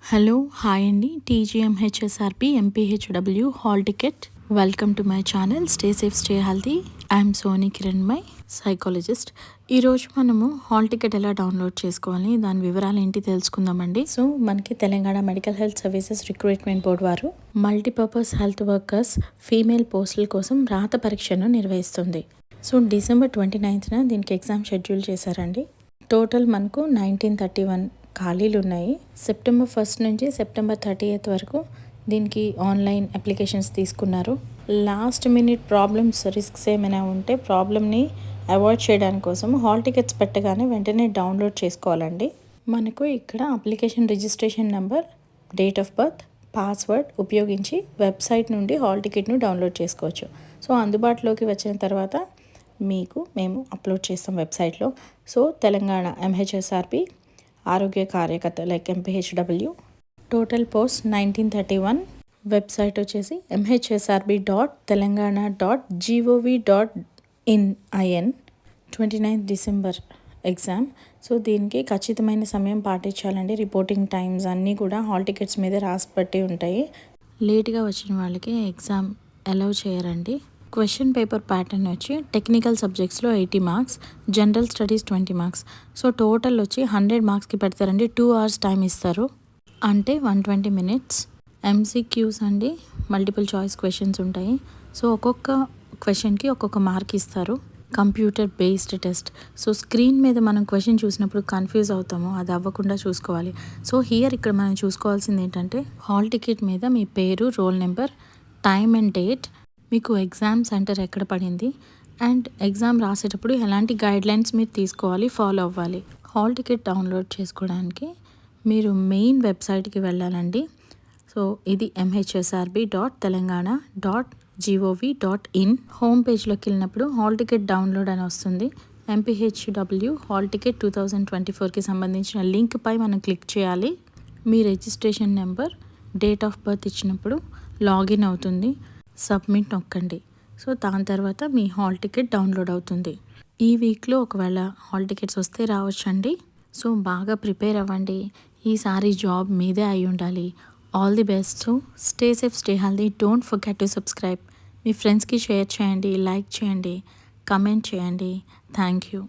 Hello hi అండి TGMHSRP MPHW hall ticket welcome to my channel stay safe stay healthy I'm Soni Kiran my psychologist. ఈరోజు మనము hall ticket ఎలా download చేసుకోవాలి దాని వివరాలు ఏంటి తెలుసుకుందామండి. సో మనకి Telangana medical health services recruitment board వారు మల్టీపర్పస్ హెల్త్ వర్కర్స్ ఫీమేల్ పోస్టుల కోసం రాత పరీక్షను నిర్వహిస్తుంది. సో డిసెంబర్ 29న దీనికి ఎగ్జామ్ షెడ్యూల్ చేశారండి. టోటల్ మనకు 1931 ఖాళీలు ఉన్నాయి. సెప్టెంబర్ 1 నుంచి సెప్టెంబర్ 30 వరకు దీనికి ఆన్లైన్ అప్లికేషన్స్ తీసుకున్నారు. లాస్ట్ మినిట్ ప్రాబ్లమ్స్ రిస్క్స్ ఏమైనా ఉంటే ప్రాబ్లమ్ని అవాయిడ్ చేయడానికి కోసం హాల్ టికెట్స్ పెట్టగానే వెంటనే డౌన్లోడ్ చేసుకోవాలండి. మనకు ఇక్కడ application registration number, date of birth, password ఉపయోగించి వెబ్సైట్ నుండి హాల్ టికెట్ను డౌన్లోడ్ చేసుకోవచ్చు. సో అందుబాటులోకి వచ్చిన తర్వాత మేము అప్లోడ్ చేస్తాం వెబ్సైట్లో. సో తెలంగాణ ఎంహెచ్ఎస్ఆర్పి ఆరోగ్య కార్యకర్త like MPHW total post 1931. Website వచ్చేసి mhsrb.telangana.gov.in 29 డిసెంబర్ ఎగ్జామ్. సో దీనికి ఖచ్చితమైన సమయం పాటించాలండి. రిపోర్టింగ్ టైమ్స్ అన్నీ కూడా హాల్ టికెట్స్ మీద రాసి పెట్టి ఉంటాయి. లేట్గా వచ్చిన వాళ్ళకి ఎగ్జామ్ అలౌ చేయరండి. క్వశ్చన్ పేపర్ ప్యాటర్న్ వచ్చి టెక్నికల్ సబ్జెక్ట్స్లో 80 marks, general studies 20 marks. So total వచ్చి 100 మార్క్స్కి పెడతారండి. 2 hours టైం ఇస్తారు, అంటే 120 minutes. ఎంసీక్యూస్ అండి, మల్టిపుల్ చాయిస్ క్వశ్చన్స్ ఉంటాయి. సో ఒక్కొక్క క్వశ్చన్కి ఒక్కొక్క మార్క్ ఇస్తారు. Computer based test. So screen మీద మనం క్వశ్చన్ చూసినప్పుడు కన్ఫ్యూజ్ అవుతాము, అది అవ్వకుండా చూసుకోవాలి. సో ఇక్కడ మనం చూసుకోవాల్సింది ఏంటంటే హాల్ టికెట్ మీద మీ పేరు, roll number, time and date, మీకు ఎగ్జామ్ సెంటర్ ఎక్కడ పడింది, అండ్ ఎగ్జామ్ రాసేటప్పుడు ఎలాంటి గైడ్లైన్స్ మీరు తీసుకోవాలి, ఫాలో అవ్వాలి. హాల్ టికెట్ డౌన్లోడ్ చేసుకోవడానికి మీరు మెయిన్ వెబ్సైట్కి వెళ్ళాలండి. సో ఇది mhsrb.telangana.gov.in. హోమ్ పేజ్లోకి వెళ్ళినప్పుడు హాల్ టికెట్ డౌన్లోడ్ అని వస్తుంది. ఎంపీహెచ్డబ్ల్యూ హాల్ టికెట్ 2024కి సంబంధించిన లింక్పై మనం క్లిక్ చేయాలి. మీ registration number, date of birth ఇచ్చినప్పుడు లాగిన్ అవుతుంది. సబ్మిట్ నొక్కండి. సో దాని తర్వాత మీ హాల్ టికెట్ డౌన్లోడ్ అవుతుంది. ఈ వీక్లో ఒకవేళ హాల్ టికెట్స్ వస్తే రావచ్చండి. సో బాగా ప్రిపేర్ అవ్వండి. ఈసారి జాబ్ మీదే అయి ఉండాలి. All the best. So stay safe stay healthy. Don't forget to subscribe. మీ ఫ్రెండ్స్కి షేర్ చేయండి, లైక్ చేయండి, కమెంట్ చేయండి. Thank you.